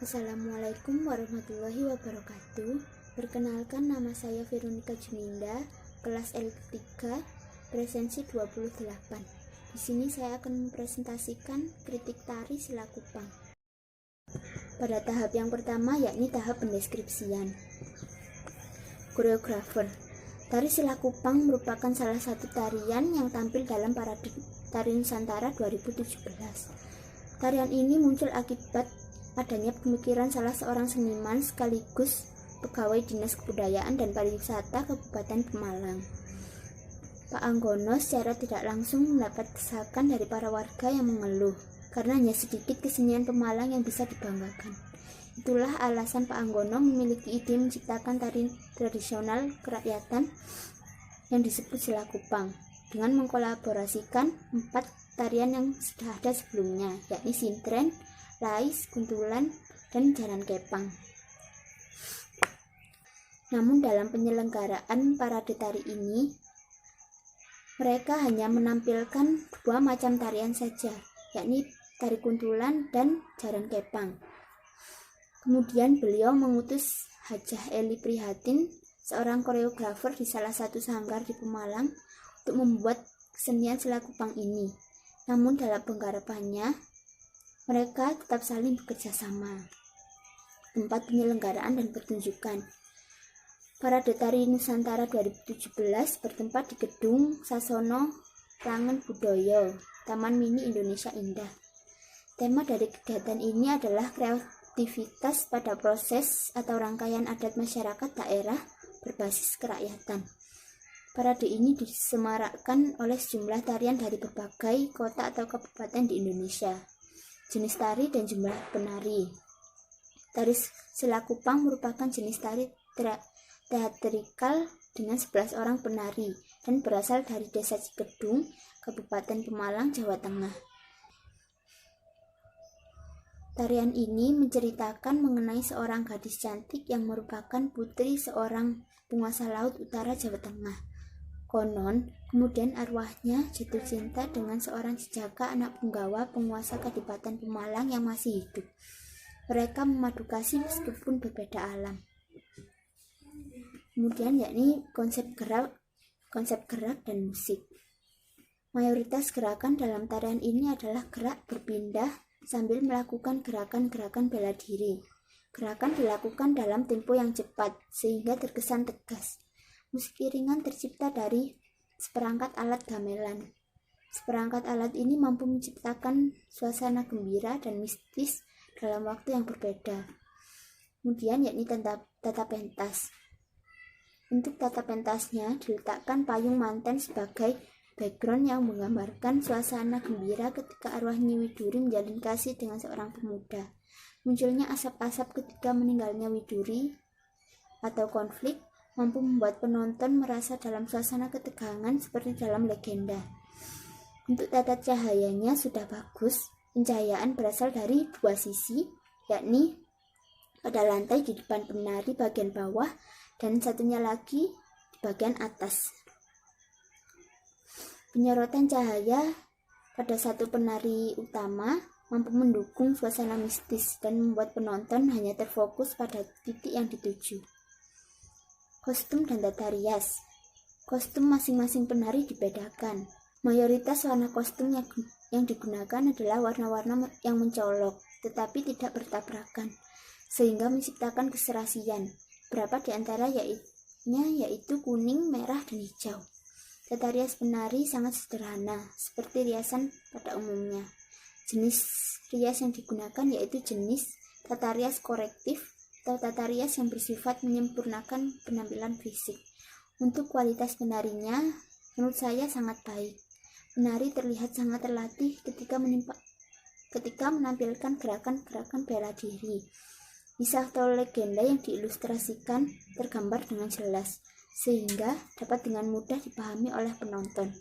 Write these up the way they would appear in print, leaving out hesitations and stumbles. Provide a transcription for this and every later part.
Assalamualaikum warahmatullahi wabarakatuh. Perkenalkan, nama saya Veronica Juminda, kelas L3, presensi 28. Di sini saya akan mempresentasikan kritik tari Selakupang. Pada tahap yang pertama, yakni tahap pendeskripsian. Koreografer. Tari Selakupang merupakan salah satu tarian yang tampil dalam Parade Tari Nusantara 2017. Tarian ini muncul akibat adanya pemikiran salah seorang seniman sekaligus pegawai Dinas Kebudayaan dan Pariwisata Kabupaten Pemalang. Pak Anggono secara tidak langsung mendapat desakan dari para warga yang mengeluh karena hanya sedikit kesenian Pemalang yang bisa dibanggakan. Itulah alasan Pak Anggono memiliki ide menciptakan tari tradisional kerakyatan yang disebut Selakupang dengan mengkolaborasikan 4 tarian yang sudah ada sebelumnya, yakni Sintren, Lais, Kuntulan, dan Jaran Kepang. Namun dalam penyelenggaraan parade tari ini, mereka hanya menampilkan 2 macam tarian saja, yakni tari Kuntulan dan Jaran Kepang. Kemudian beliau mengutus Hajah Eli Prihatin, seorang koreografer di salah satu sanggar di Pemalang, untuk membuat kesenian Selakupang ini. Namun dalam penggarapannya, mereka tetap saling bekerja sama. Tempat penyelenggaraan dan pertunjukan. Parade Tari Nusantara 2017 bertempat di Gedung Sasono Rangen Budoyo, Taman Mini Indonesia Indah. Tema dari kegiatan ini adalah kreativitas pada proses atau rangkaian adat masyarakat daerah berbasis kerakyatan. Parade ini disemarakkan oleh sejumlah tarian dari berbagai kota atau kabupaten di Indonesia. Jenis tari dan jumlah penari. Tari Selakupang merupakan jenis tari teatrikal dengan 11 orang penari dan berasal dari Desa Cikedung, Kabupaten Pemalang, Jawa Tengah. Tarian ini menceritakan mengenai seorang gadis cantik yang merupakan putri seorang penguasa laut utara Jawa Tengah. Konon, kemudian arwahnya jatuh cinta dengan seorang jejaka anak punggawa penguasa Kadipaten Pemalang yang masih hidup. Mereka memadu kasih meskipun berbeda alam. Kemudian yakni konsep gerak dan musik. Mayoritas gerakan dalam tarian ini adalah gerak berpindah sambil melakukan gerakan-gerakan bela diri. Gerakan dilakukan dalam tempo yang cepat sehingga terkesan tegas. Musik iringan tercipta dari seperangkat alat gamelan. Seperangkat alat ini mampu menciptakan suasana gembira dan mistis dalam waktu yang berbeda. Kemudian yakni tata pentas. Untuk tata pentasnya diletakkan payung manten sebagai background yang menggambarkan suasana gembira ketika arwah Nyi Widuri menjalin kasih dengan seorang pemuda. Munculnya asap-asap ketika meninggalnya Widuri atau konflik mampu membuat penonton merasa dalam suasana ketegangan seperti dalam legenda. Untuk tata cahayanya sudah bagus. Pencahayaan berasal dari 2 sisi, yakni pada lantai di depan penari bagian bawah dan satunya lagi di bagian atas. Penyorotan cahaya pada satu penari utama mampu mendukung suasana mistis dan membuat penonton hanya terfokus pada titik yang dituju. Kostum dan tata rias. Kostum masing-masing penari dibedakan. Mayoritas warna kostum yang digunakan adalah warna-warna yang mencolok, tetapi tidak bertabrakan, sehingga menciptakan keserasian. Beberapa di antara yaitu kuning, merah, dan hijau. Tata rias penari sangat sederhana, seperti riasan pada umumnya. Jenis rias yang digunakan yaitu jenis tata rias korektif atau tata rias yang bersifat menyempurnakan penampilan fisik. Untuk kualitas penarinya, menurut saya sangat baik. Penari terlihat sangat terlatih ketika menampilkan gerakan-gerakan bela diri. Kisah atau legenda yang diilustrasikan tergambar dengan jelas, sehingga dapat dengan mudah dipahami oleh penonton.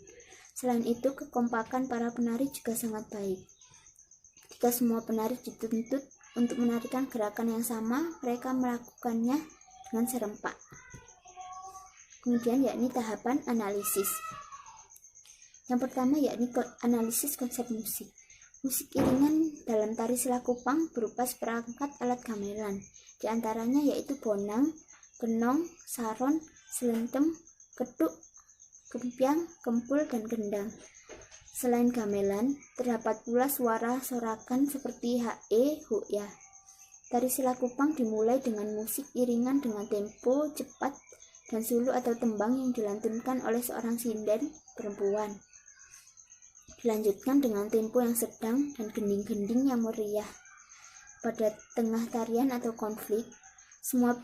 Selain itu, kekompakan para penari juga sangat baik. Jika semua penari dituntut untuk menarikan gerakan yang sama, mereka melakukannya dengan serempak. Kemudian yakni tahapan analisis. Yang pertama yakni analisis konsep musik. Musik iringan dalam tari Selakupang berupa seperangkat alat gamelan, di antaranya yaitu bonang, kenong, saron, selentem, keduk, kempiang, kempul, dan gendang. Selain gamelan, terdapat pula suara sorakan seperti he, hu-ya. Tari Selakupang dimulai dengan musik iringan dengan tempo cepat dan suluk atau tembang yang dilantunkan oleh seorang sinden perempuan. Dilanjutkan dengan tempo yang sedang dan gending-gending yang meriah. Pada tengah tarian atau konflik, semua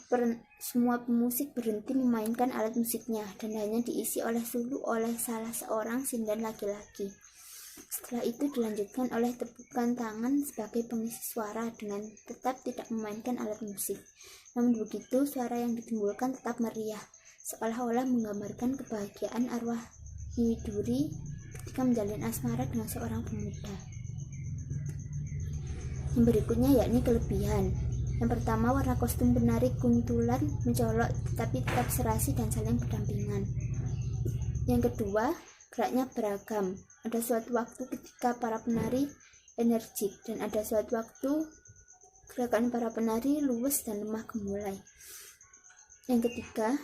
pemusik berhenti memainkan alat musiknya dan hanya diisi oleh suluk oleh salah seorang sinden laki-laki. Setelah itu dilanjutkan oleh tepukan tangan sebagai pengisi suara dengan tetap tidak memainkan alat musik. Namun begitu, suara yang ditimbulkan tetap meriah, seolah-olah menggambarkan kebahagiaan arwah Nyi Widuri ketika menjalin asmara dengan seorang pemuda. Yang berikutnya yakni kelebihan. Yang pertama, warna kostum penari kuntulan mencolok tetapi tetap serasi dan saling berdampingan. Yang kedua, geraknya beragam. Ada suatu waktu ketika para penari energik dan ada suatu waktu gerakan para penari luwes dan lemah gemulai. Yang ketiga,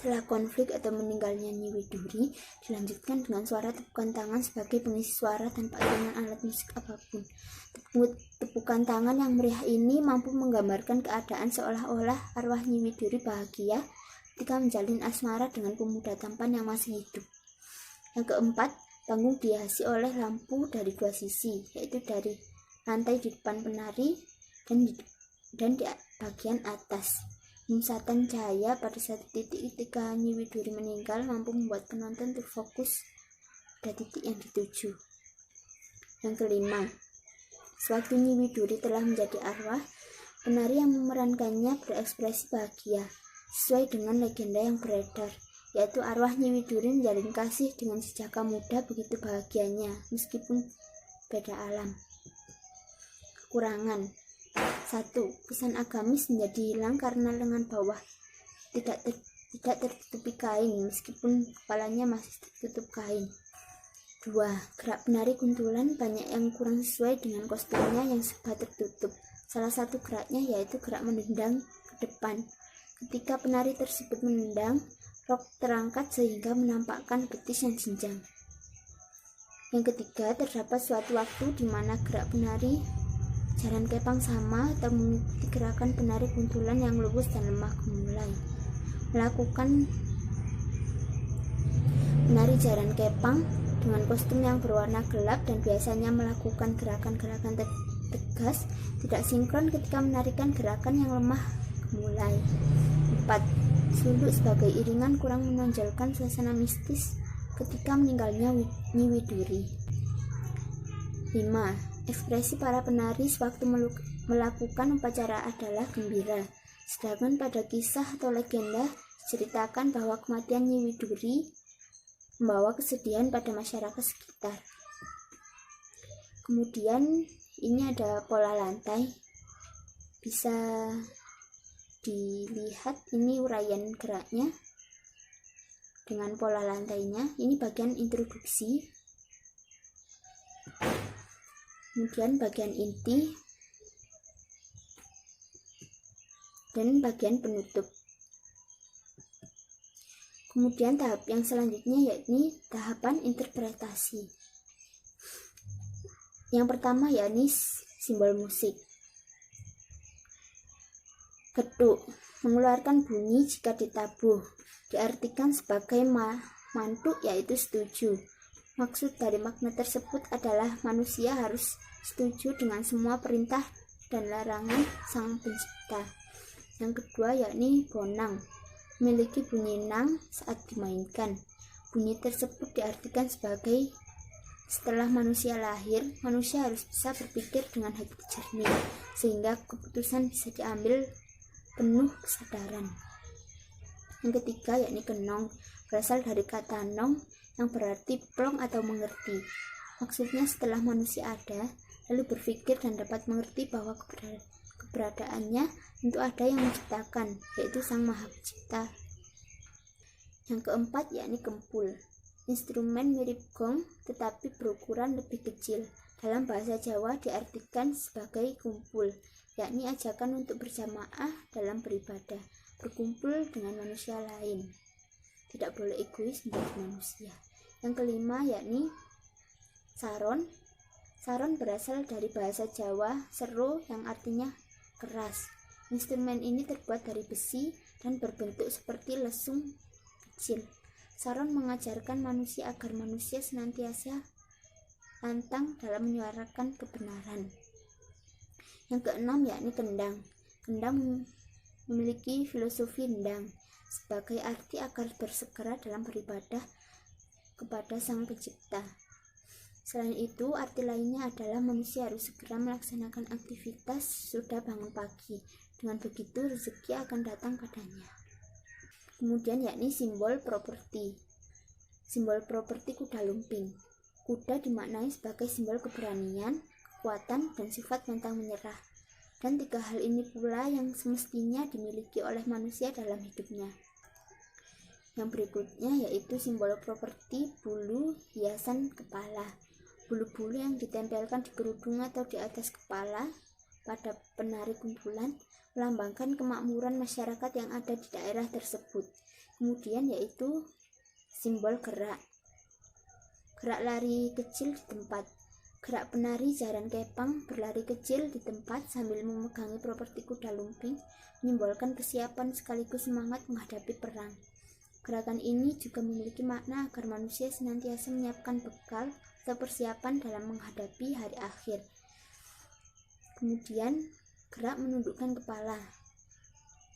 setelah konflik atau meninggalnya Nyi Widuri, dilanjutkan dengan suara tepukan tangan sebagai pengisi suara tanpa iringan alat musik apapun. Tepukan tangan yang meriah ini mampu menggambarkan keadaan seolah-olah arwah Nyi Widuri bahagia ketika menjalin asmara dengan pemuda tampan yang masih hidup. Yang keempat, panggung dihiasi oleh lampu dari dua sisi, yaitu dari lantai di depan penari dan di bagian atas. Musatan cahaya pada satu titik ketika Nyi Widuri meninggal mampu membuat penonton terfokus pada titik yang dituju. Yang kelima, sewaktu Nyi Widuri telah menjadi arwah, penari yang memerankannya berekspresi bahagia, sesuai dengan legenda yang beredar, yaitu arwah Nyi Widuri menjalin kasih dengan si Jaka muda begitu bahagianya meskipun beda alam. Kekurangan: 1. Kesan agamis menjadi hilang karena lengan bawah tidak tertutupi kain meskipun kepalanya masih tertutup kain. 2. Gerak penari kuntulan banyak yang kurang sesuai dengan kostumnya yang serba tertutup. Salah satu geraknya yaitu gerak menendang ke depan. Ketika penari tersebut menendang, rok terangkat sehingga menampakkan betis yang jenjang. Yang ketiga, terdapat suatu waktu di mana gerak penari jaran kepang sama atau mengikuti gerakan penari kuntulan yang luwes dan lemah gemulai. Melakukan penari jaran kepang dengan kostum yang berwarna gelap dan biasanya melakukan gerakan-gerakan tegas tidak sinkron ketika menarikan gerakan yang lemah gemulai. 4. Suluk sebagai iringan kurang menonjolkan suasana mistis ketika meninggalnya Nyi Widuri. 5. Ekspresi para penari sewaktu melakukan upacara adalah gembira, sedangkan pada kisah atau legenda diceritakan bahwa kematian Nyi Widuri membawa kesedihan pada masyarakat sekitar. Kemudian ini ada pola lantai, bisa dilihat ini uraian geraknya dengan pola lantainya. Ini bagian introduksi, kemudian bagian inti, dan bagian penutup. Kemudian tahap yang selanjutnya yakni tahapan interpretasi. Yang pertama yakni simbol musik. Keduk mengeluarkan bunyi jika ditabuh, diartikan sebagai mantuk yaitu setuju. Maksud dari makna tersebut adalah manusia harus setuju dengan semua perintah dan larangan Sang Pencipta. Yang kedua yakni bonang, memiliki bunyi nang saat dimainkan. Bunyi tersebut diartikan sebagai setelah manusia lahir, manusia harus bisa berpikir dengan hati jernih, sehingga keputusan bisa diambil penuh kesadaran. Yang ketiga yakni kenong, berasal dari kata nong yang berarti plong atau mengerti. Maksudnya setelah manusia ada, lalu berpikir dan dapat mengerti bahwa keberadaannya tentu ada yang menciptakan, yaitu Sang Maha Pencipta. Yang keempat yakni kempul, instrumen mirip gong tetapi berukuran lebih kecil Dalam bahasa Jawa diartikan sebagai kumpul, yakni ajakan untuk berjamaah dalam beribadah, berkumpul dengan manusia lain. Tidak boleh egois menjadi manusia. Yang kelima yakni saron. Saron berasal dari bahasa Jawa sero yang artinya keras. Instrumen ini terbuat dari besi dan berbentuk seperti lesung kecil. Saron mengajarkan manusia agar manusia senantiasa lantang dalam menyuarakan kebenaran. Yang keenam yakni kendang. Kendang memiliki filosofi endang sebagai arti agar bersegera dalam beribadah kepada Sang Pencipta. Selain itu, arti lainnya adalah manusia harus segera melaksanakan aktivitas sudah bangun pagi. Dengan begitu rezeki akan datang padanya. Kemudian yakni simbol properti. Simbol properti kuda lumping. Kuda dimaknai sebagai simbol keberanian, kekuatan, dan sifat pantang menyerah. Dan tiga hal ini pula yang semestinya dimiliki oleh manusia dalam hidupnya. Yang berikutnya yaitu simbol properti bulu hiasan kepala. Bulu-bulu yang ditempelkan di kerudung atau di atas kepala pada penari kuntulan melambangkan kemakmuran masyarakat yang ada di daerah tersebut. Kemudian yaitu simbol gerak. Gerak lari kecil di tempat. Gerak penari jaran kepang berlari kecil di tempat sambil memegangi properti kuda lumping menyimbolkan kesiapan sekaligus semangat menghadapi perang. Gerakan ini juga memiliki makna agar manusia senantiasa menyiapkan bekal atau persiapan dalam menghadapi hari akhir. Kemudian gerak menundukkan kepala.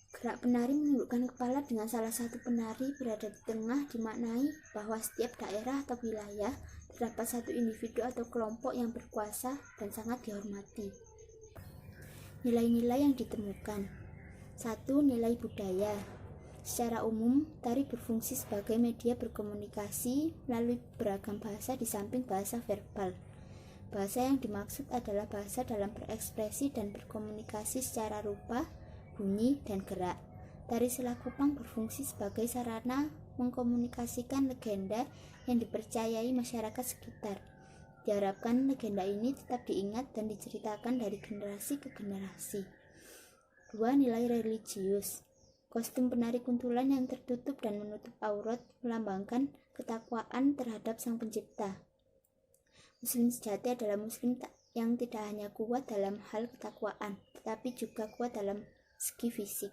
Gerak penari menundukkan kepala dengan salah satu penari berada di tengah dimaknai bahwa setiap daerah atau wilayah terdapat satu individu atau kelompok yang berkuasa dan sangat dihormati. Nilai-nilai yang ditemukan. 1. Nilai budaya. Secara umum, tari berfungsi sebagai media berkomunikasi melalui beragam bahasa di samping bahasa verbal. Bahasa yang dimaksud adalah bahasa dalam berekspresi dan berkomunikasi secara rupa, bunyi, dan gerak. Tari Selakupang berfungsi sebagai sarana mengkomunikasikan legenda yang dipercayai masyarakat sekitar. Diharapkan legenda ini tetap diingat dan diceritakan dari generasi ke generasi. 2. Nilai religius. Kostum penari kuntulan yang tertutup dan menutup aurat melambangkan ketakwaan terhadap Sang Pencipta. Muslim sejati adalah muslim yang tidak hanya kuat dalam hal ketakwaan, tetapi juga kuat dalam segi fisik.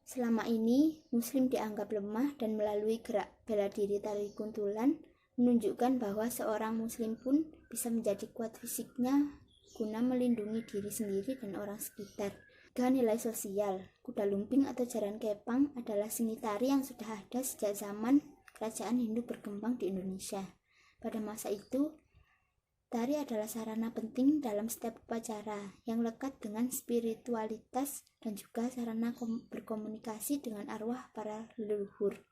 Selama ini, muslim dianggap lemah dan melalui gerak bela diri tari kuntulan menunjukkan bahwa seorang muslim pun bisa menjadi kuat fisiknya guna melindungi diri sendiri dan orang sekitar. 3. Nilai sosial. Kuda lumping atau jaran kepang adalah seni tari yang sudah ada sejak zaman kerajaan Hindu berkembang di Indonesia. Pada masa itu, tari adalah sarana penting dalam setiap upacara yang lekat dengan spiritualitas dan juga sarana berkomunikasi dengan arwah para leluhur.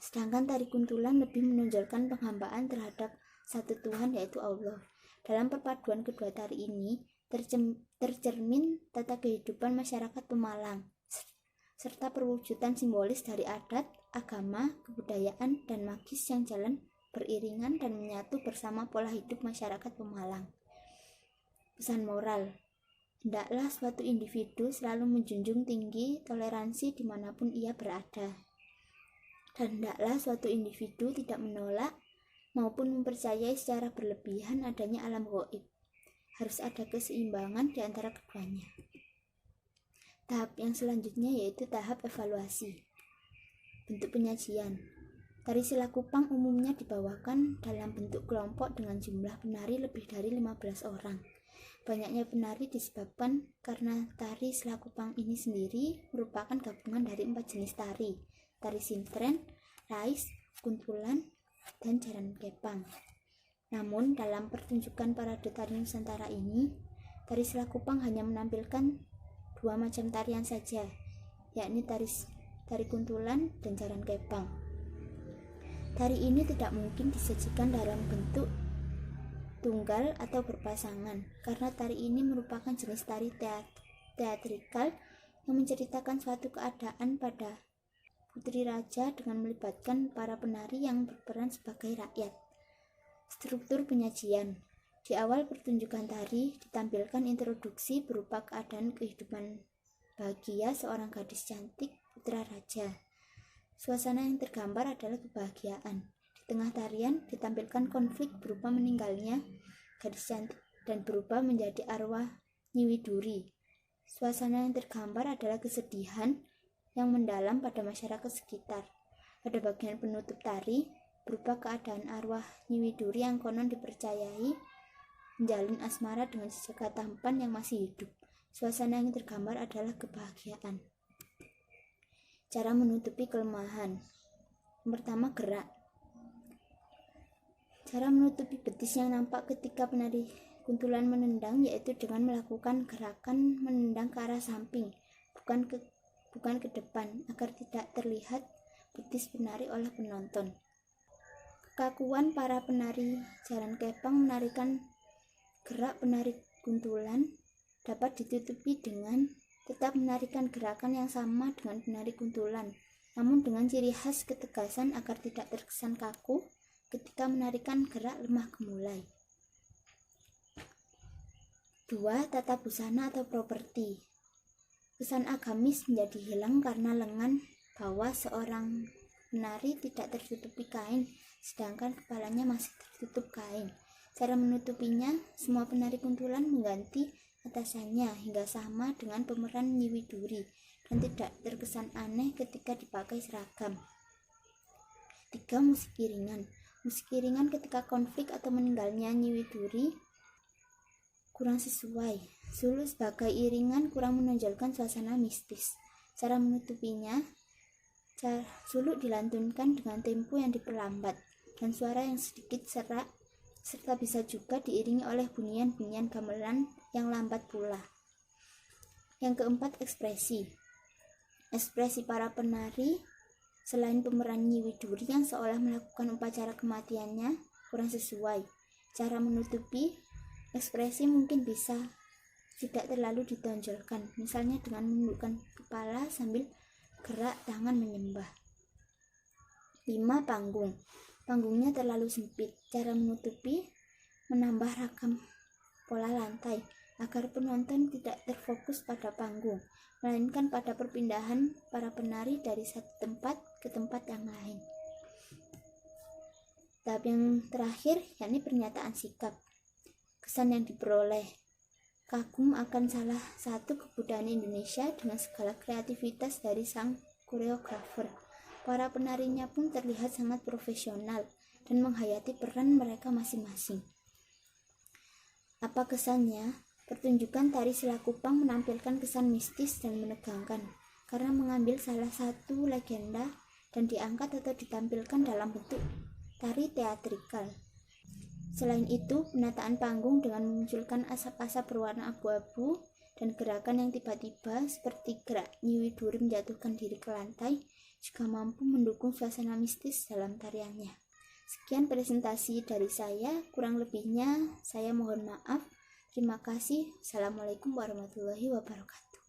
Sedangkan tari kuntulan lebih menonjolkan penghambaan terhadap satu Tuhan yaitu Allah. Dalam perpaduan kedua tari ini tercermin tata kehidupan masyarakat Pemalang serta perwujudan simbolis dari adat, agama, kebudayaan, dan magis yang jalan beriringan dan menyatu bersama pola hidup masyarakat Pemalang. Pesan moral. Hendaklah suatu individu selalu menjunjung tinggi toleransi dimanapun ia berada. Dan hendaklah suatu individu tidak menolak maupun mempercayai secara berlebihan adanya alam gaib. Harus ada keseimbangan di antara keduanya. Tahap yang selanjutnya yaitu tahap evaluasi. Bentuk penyajian. Tari Selakupang umumnya dibawakan dalam bentuk kelompok dengan jumlah penari lebih dari 15 orang. Banyaknya penari disebabkan karena tari Selakupang ini sendiri merupakan gabungan dari 4 jenis tari: tari sintren, rais, kuntulan, dan jaran kepang. Namun dalam pertunjukan parade tari Nusantara ini, tari Selakupang hanya menampilkan 2 macam tarian saja, yakni tari kuntulan dan jaran kepang. Tari ini tidak mungkin disajikan dalam bentuk tunggal atau berpasangan, karena tari ini merupakan jenis tari teatrikal yang menceritakan suatu keadaan pada putri raja dengan melibatkan para penari yang berperan sebagai rakyat. Struktur penyajian. Di awal pertunjukan tari ditampilkan introduksi berupa keadaan kehidupan bahagia seorang gadis cantik putra raja. Suasana yang tergambar adalah kebahagiaan. Di tengah tarian ditampilkan konflik berupa meninggalnya gadis cantik dan berubah menjadi arwah Nyi Widuri. Suasana yang tergambar adalah kesedihan yang mendalam pada masyarakat sekitar. Pada bagian penutup tari berupa keadaan arwah Nyi Widuri yang konon dipercayai menjalin asmara dengan sejaka tampan yang masih hidup. Suasana yang tergambar adalah kebahagiaan. Cara menutupi kelemahan. Yang pertama, gerak. Cara menutupi betis yang nampak ketika penari kuntulan menendang yaitu dengan melakukan gerakan menendang ke arah samping, bukan ke depan, agar tidak terlihat betis penari oleh penonton. Kekakuan para penari jaran kepang menarikan gerak penari kuntulan dapat ditutupi dengan tetap menarikan gerakan yang sama dengan penari kuntulan, namun dengan ciri khas ketegasan agar tidak terkesan kaku ketika menarikan gerak lemah gemulai. 2. Tata busana atau properti. Kesan agamis menjadi hilang karena lengan bawah seorang penari tidak tertutupi kain, sedangkan kepalanya masih tertutup kain. Cara menutupinya, semua penari kuntulan mengganti atasannya hingga sama dengan pemeran Nyi Widuri dan tidak terkesan aneh ketika dipakai seragam. 3. Musik iringan. Musik iringan ketika konflik atau meninggalnya Nyi Widuri kurang sesuai. Suluk sebagai iringan kurang menonjolkan suasana mistis. Cara menutupinya, suluk dilantunkan dengan tempo yang diperlambat dan suara yang sedikit serak, serta bisa juga diiringi oleh bunyian-bunyian gamelan yang lambat pula. Yang keempat, ekspresi. Ekspresi para penari selain pemeran Nyi Widuri yang seolah melakukan upacara kematiannya kurang sesuai. Cara menutupi ekspresi mungkin bisa tidak terlalu ditonjolkan, misalnya dengan menundukkan kepala sambil gerak tangan menyembah. 5. Panggung. Panggungnya terlalu sempit. Cara menutupi, menambah ragam pola lantai agar penonton tidak terfokus pada panggung, melainkan pada perpindahan para penari dari satu tempat ke tempat yang lain. Tahap yang terakhir yakni pernyataan sikap. Kesan yang diperoleh. Kagum akan salah satu kebudayaan Indonesia dengan segala kreativitas dari sang koreografer. Para penarinya pun terlihat sangat profesional dan menghayati peran mereka masing-masing. Apa kesannya? Pertunjukan tari Selakupang menampilkan kesan mistis dan menegangkan karena mengambil salah satu legenda dan diangkat atau ditampilkan dalam bentuk tari teatrikal. Selain itu, penataan panggung dengan memunculkan asap-asap berwarna abu-abu dan gerakan yang tiba-tiba seperti gerak Nyi Widuri menjatuhkan diri ke lantai juga mampu mendukung suasana mistis dalam tariannya. Sekian presentasi dari saya, kurang lebihnya saya mohon maaf. Terima kasih. Assalamualaikum warahmatullahi wabarakatuh.